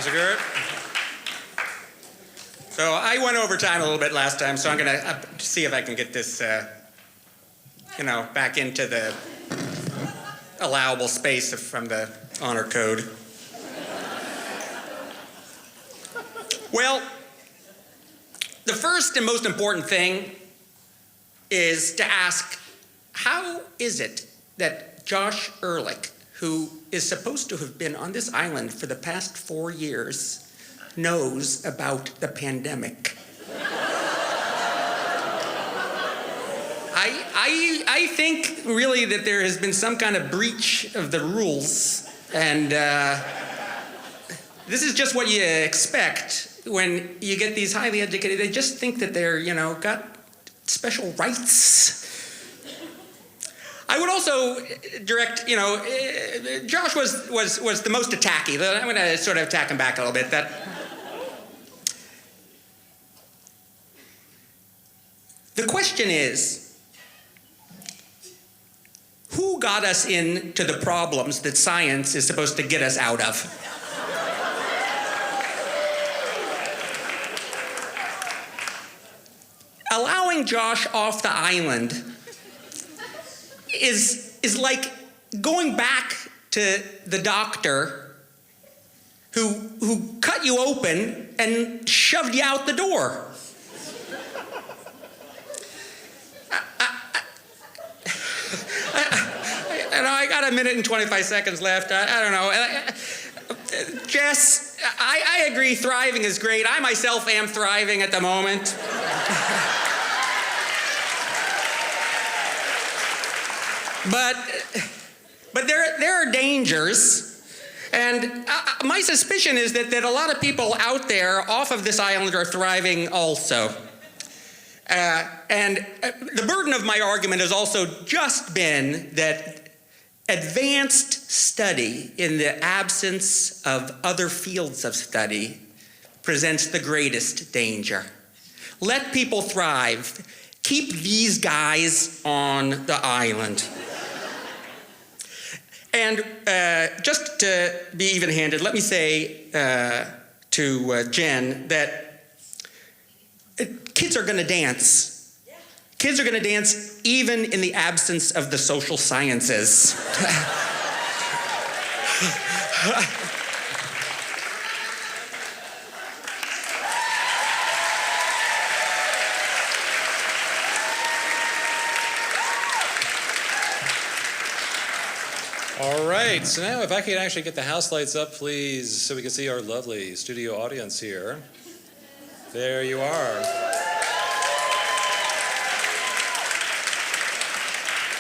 Professor Gert. So I went over time a little bit last time, so I'm going to see if I can get this, back into the allowable space from the honor code. Well, the first and most important thing is to ask, how is it that Josh Ehrlich, who is supposed to have been on this island for the past 4 years, knows about the pandemic? I think really that there has been some kind of breach of the rules, and this is just what you expect when you get these highly educated. They just think that they're, got special rights. I would also direct, Josh was the most attacky. I'm going to sort of attack him back a little bit. The question is, who got us into the problems that science is supposed to get us out of? Allowing Josh off the island is like going back to the doctor who cut you open and shoved you out the door. I got a minute and 25 seconds left. I don't know. Jess, I agree thriving is great. I myself am thriving at the moment. But there are dangers, and my suspicion is that a lot of people out there off of this island are thriving also. And the burden of my argument has also just been that advanced study in the absence of other fields of study presents the greatest danger. Let people thrive. Keep these guys on the island. And just to be even-handed, let me say to Jen that kids are going to dance. Kids are going to dance even in the absence of the social sciences. All right, so now if I could actually get the house lights up, please, so we can see our lovely studio audience here. There you are.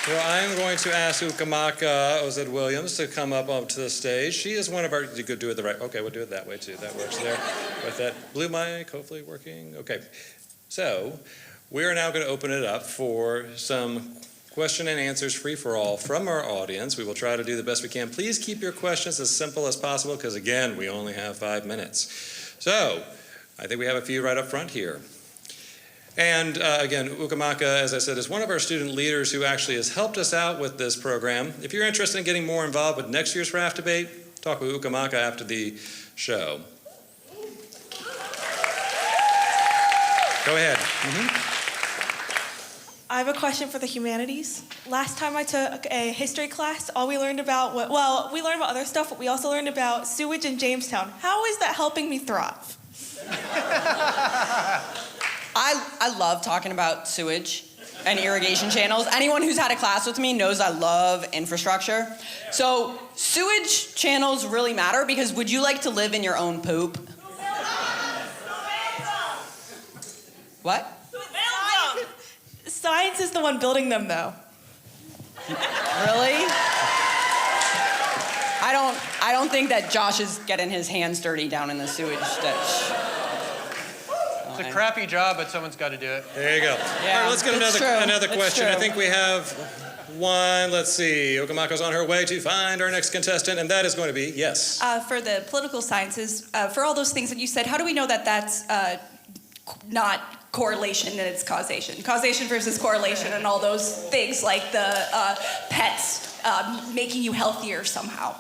Well, I'm going to ask Ukamaka Ozed-Williams to come up onto the stage. She is one of our, you could do it the right, okay, we'll do it that way too. That works there. With that blue mic, hopefully working. Okay, so we're now going to open it up for some question and answers free for all from our audience. We will try to do the best we can. Please keep your questions as simple as possible because, again, we only have 5 minutes. So I think we have a few right up front here. And again, Ukamaka, as I said, is one of our student leaders who actually has helped us out with this program. If you're interested in getting more involved with next year's Raft Debate, talk with Ukamaka after the show. Go ahead. I have a question for the humanities. Last time I took a history class, all we learned about, we learned about other stuff, but we also learned about sewage in Jamestown. How is that helping me thrive? I love talking about sewage and irrigation channels. Anyone who's had a class with me knows I love infrastructure. So sewage channels really matter because would you like to live in your own poop? What? Science is the one building them, though. Really? I don't think that Josh is getting his hands dirty down in the sewage ditch. It's a crappy job, but someone's got to do it. There you go. Yeah, all right, let's get another question. I think we have one. Let's see. Ukamaka's on her way to find our next contestant, and that is going to be, yes. For the political sciences, for all those things that you said, how do we know that that's not correlation and it's causation? Causation versus correlation and all those things like the pets making you healthier somehow.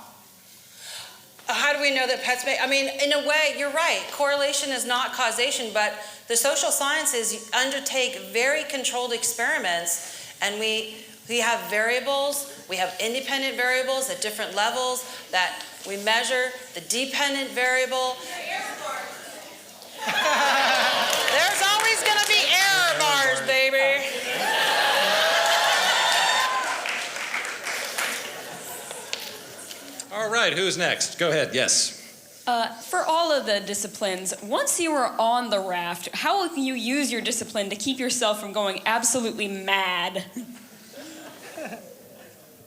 How do we know that pets may? I mean, in a way, you're right. Correlation is not causation, but the social sciences undertake very controlled experiments, and we have variables, we have independent variables at different levels that we measure. The dependent variable. There's always going to be error bars, baby. All right, who's next? Go ahead, yes. For all of the disciplines, once you are on the raft, how will you use your discipline to keep yourself from going absolutely mad?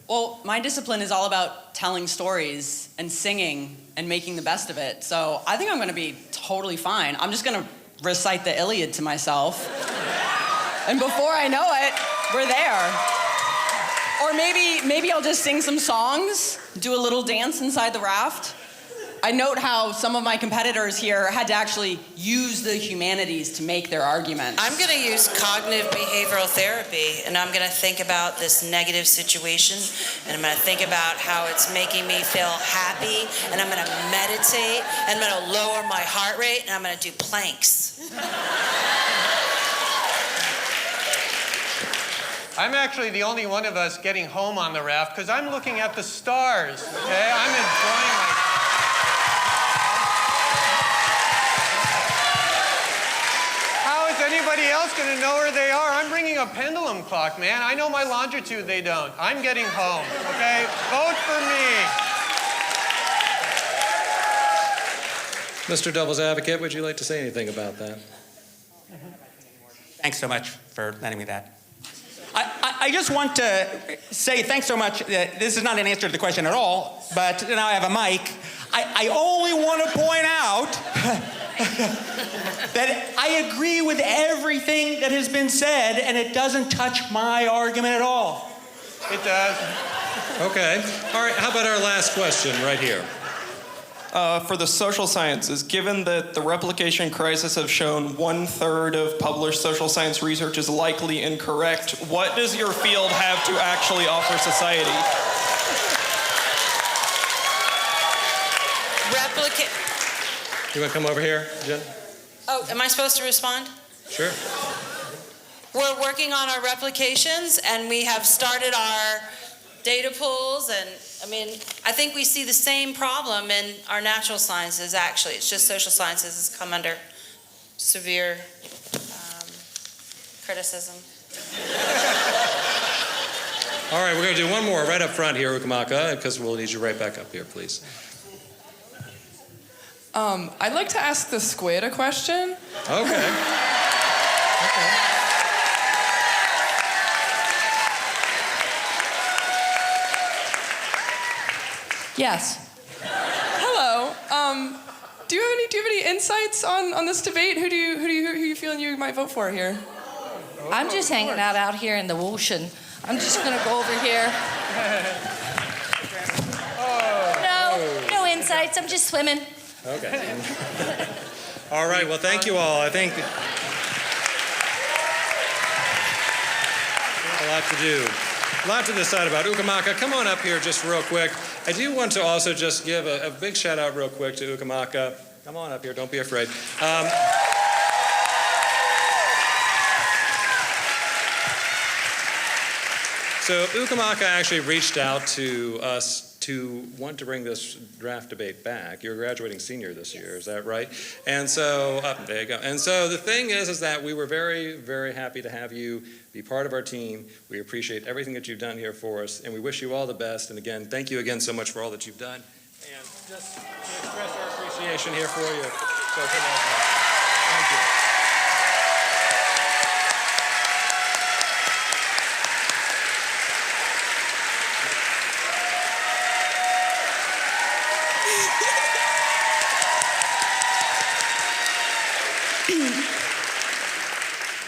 Well, my discipline is all about telling stories and singing and making the best of it. So I think I'm going to be totally fine. I'm just going to recite the Iliad to myself. And before I know it, we're there. Or maybe I'll just sing some songs, do a little dance inside the raft. I note how some of my competitors here had to actually use the humanities to make their arguments. I'm going to use cognitive behavioral therapy, and I'm going to think about this negative situation, and I'm going to think about how it's making me feel happy, and I'm going to meditate, and I'm going to lower my heart rate, and I'm going to do planks. I'm actually the only one of us getting home on the raft because I'm looking at the stars, okay? I'm enjoying myself. How is anybody else going to know where they are? I'm bringing a pendulum clock, man. I know my longitude, they don't. I'm getting home, okay? Vote for me. Mr. Devil's Advocate, would you like to say anything about that? Thanks so much for letting me that. I just want to say thanks so much. This is not an answer to the question at all, but now I have a mic. I only want to point out that I agree with everything that has been said, and it doesn't touch my argument at all. It does. Okay. All right, how about our last question right here? For the social sciences, given that the replication crisis have shown 1/3 of published social science research is likely incorrect, what does your field have to actually offer society? You want to come over here, Jen? Oh, am I supposed to respond? Sure. We're working on our replications, and we have started our data pools, and I mean, I think we see the same problem in our natural sciences, actually. It's just social sciences has come under severe criticism. All right, we're going to do one more right up front here, Ukamaka, because we'll need you right back up here, please. I'd like to ask the squid a question. Okay. Yes. Hello. Do you have any insights on this debate? Who you feeling you might vote for here? I'm just hanging out here in the ocean. I'm just gonna go over here. No insights. I'm just swimming. Okay. All right, well, thank you all. I think a lot to do. A lot to decide about. Ukamaka, come on up here just real quick. I do want to also just give a big shout out real quick to Ukamaka. Come on up here, don't be afraid. So Ukamaka actually reached out to us to want to bring this draft debate back. You're a graduating senior this year, is that right? And so, there you go. And so the thing is that we were very, very happy to have you be part of our team. We appreciate everything that you've done here for us, and we wish you all the best. And again, thank you again so much for all that you've done. And just to express our appreciation here for you. So, thank you.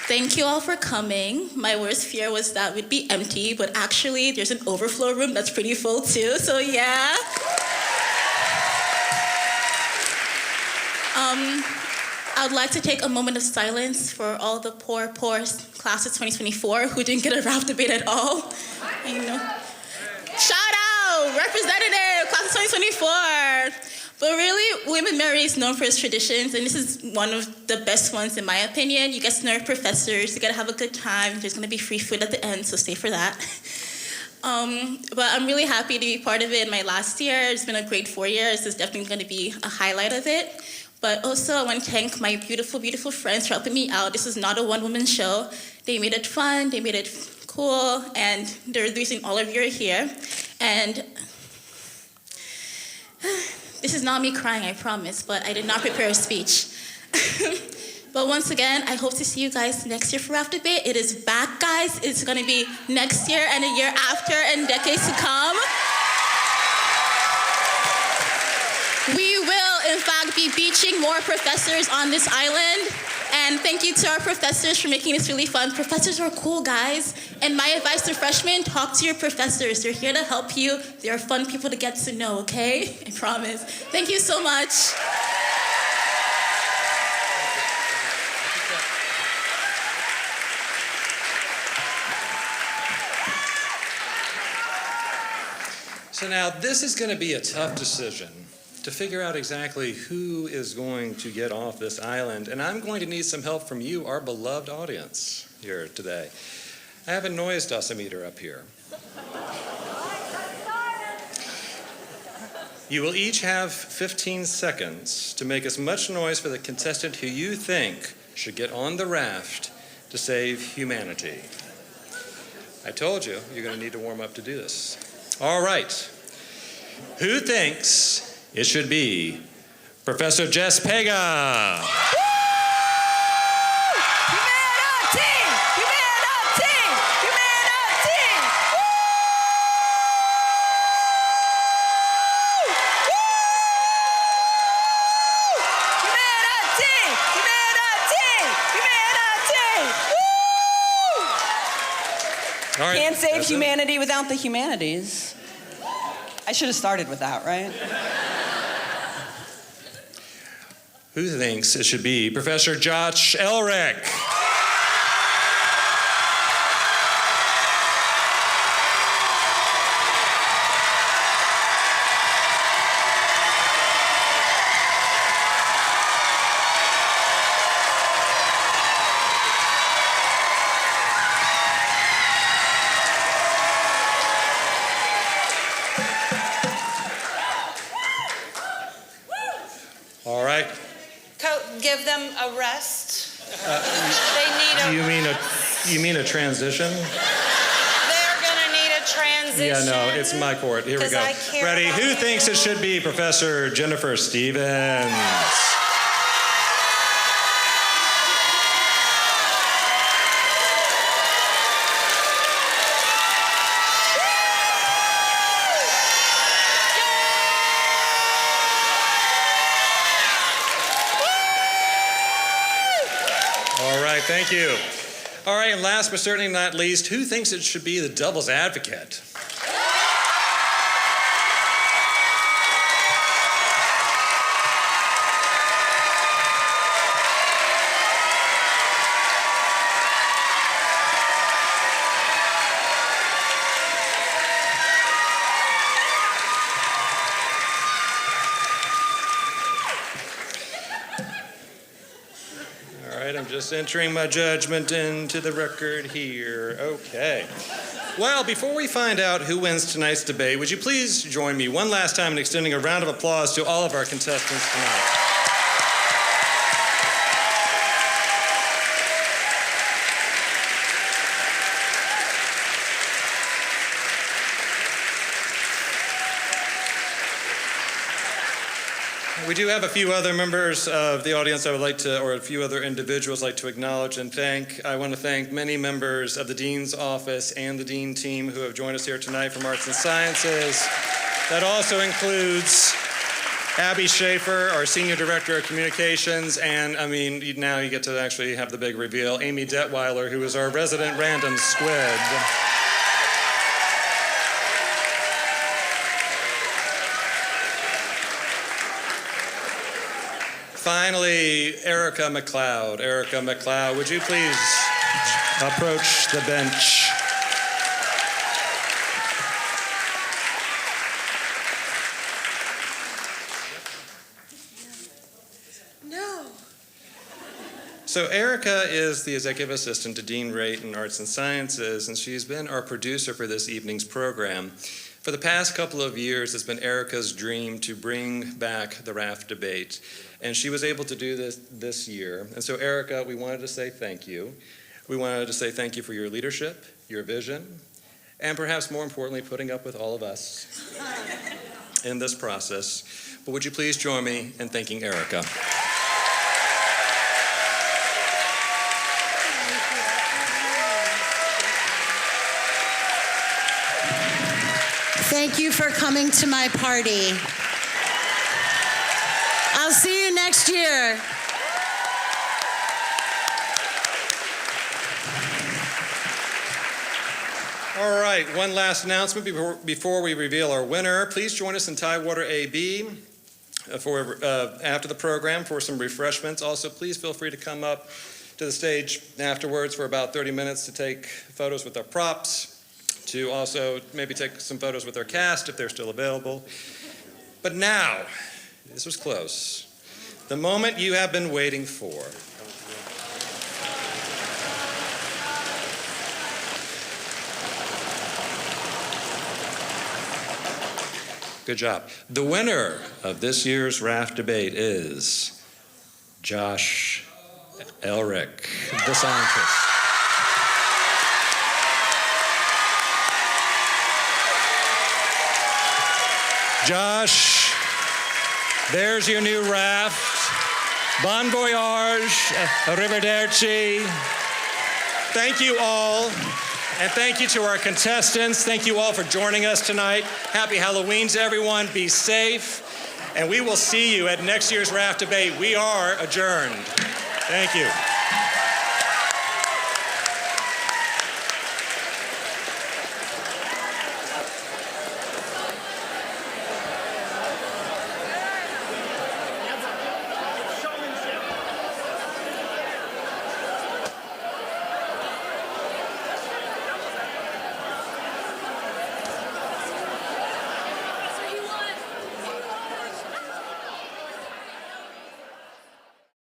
Thank you all for coming. My worst fear was that we'd be empty, but actually there's an overflow room that's pretty full too, so yeah. I'd like to take a moment of silence for all the poor class of 2024 who didn't get a Raft Debate at all. You know. Shout out, representative, class of 2024. But really, William & Mary is known for its traditions, and this is one of the best ones in my opinion. You get to know your professors, you get to have a good time. There's going to be free food at the end, so stay for that. But I'm really happy to be part of it in my last year. It's been a great 4 years. It's definitely going to be a highlight of it. But also, I want to thank my beautiful, beautiful friends for helping me out. This is not a one-woman show. They made it fun, they made it cool, and they're the reason all of you are here. And this is not me crying, I promise, but I did not prepare a speech. But once again, I hope to see you guys next year for Raft Debate. It is back, guys. It's going to be next year and a year after and decades to come. We will, in fact, be beaching more professors on this island. And thank you to our professors for making this really fun. Professors are cool, guys. And my advice to freshmen, talk to your professors. They're here to help you. They're fun people to get to know, okay? I promise. Thank you so much. So now this is going to be a tough decision to figure out exactly who is going to get off this island, and I'm going to need some help from you, our beloved audience here today. I have a noise dosimeter up here. You will each have 15 seconds to make as much noise for the contestant who you think should get on the raft to save humanity. I told you, you're going to need to warm up to do this. All right. Who thinks it should be Professor Jess Pega? All right. Can't save humanity without the humanities. I should have started with that, right? Who thinks it should be Professor Josh Elric? All right. Give them a rest. They need You mean a transition? They're gonna need a transition. Yeah, no, it's my court. Here we 'Cause go. I care Ready? about Who them. thinks it should be Professor Jennifer Stevens? All right, thank you. All right, and last but certainly not least, who thinks it should be the devil's advocate? All right, I'm just entering my judgment into the record here. Okay. Well, before we find out who wins tonight's debate, would you please join me one last time in extending a round of applause to all of our contestants tonight? We do have a few other members of the audience I would like to, or a few other individuals I'd like to acknowledge and thank. I want to thank many members of the Dean's Office and the Dean team who have joined us here tonight from Arts and Sciences. That also includes Abby Schaefer, our Senior Director of Communications, and now you get to actually have the big reveal, Amy Detweiler, who is our resident random squid. Finally, Erica McLeod. Erica McLeod, would you please approach the bench? So Erica is the Executive Assistant to Dean Rate in Arts and Sciences, and she's been our producer for this evening's program. For the past couple of years, it's been Erica's dream to bring back the Raft Debate, and she was able to do this year. And so Erica, we wanted to say thank you. We wanted to say thank you for your leadership, your vision, and perhaps more importantly, putting up with all of us in this process. But would you please join me in thanking Erica? Thank you for coming to my party. I'll see you next year. All right, one last announcement before we reveal our winner. Please join us in Tidewater AB after the program for some refreshments. Also, please feel free to come up to the stage afterwards for about 30 minutes to take photos with our props, to also maybe take some photos with our cast if they're still available. But now, this was close, the moment you have been waiting for. Good job. The winner of this year's Raft Debate is Josh Elric, the scientist. Josh, there's your new raft. Bon voyage, arrivederci. Thank you all. And thank you to our contestants. Thank you all for joining us tonight. Happy Halloween to everyone. Be safe. And we will see you at next year's Raft Debate. We are adjourned. Thank you.